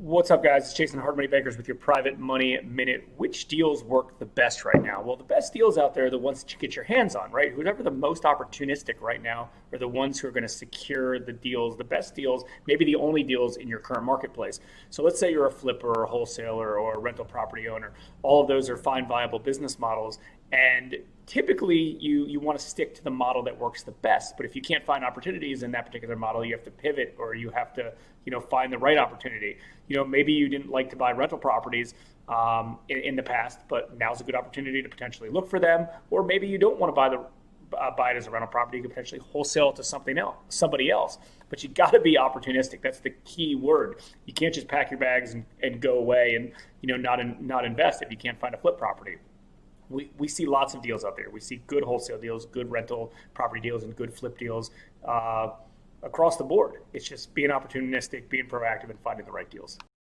What's up, guys? It's Jason, Hard Money Bankers with your Private Money Minute. Which deals work the best right now? Well, the best deals out there are the ones that you get your hands on, right? Whoever the most opportunistic right now are the ones who are going to secure the deals, the best deals, maybe the only deals in your current marketplace. So let's say you're a flipper or a wholesaler or a rental property owner. All of those are fine, viable business models. And typically you want to stick to the model that works the best. But if you can't find opportunities in that particular model, you have to pivot, or you have to, find the right opportunity. Maybe you didn't like to buy rental properties in the past, but now's a good opportunity to potentially look for them. Or maybe you don't want to buy it as a rental property. You can potentially wholesale it to somebody else. But you got to be opportunistic. That's the key word. You can't just pack your bags and go away and not invest if you can't find a flip property. We see lots of deals out there. We see good wholesale deals, good rental property deals, and good flip deals across the board. It's just being opportunistic, being proactive, and finding the right deals.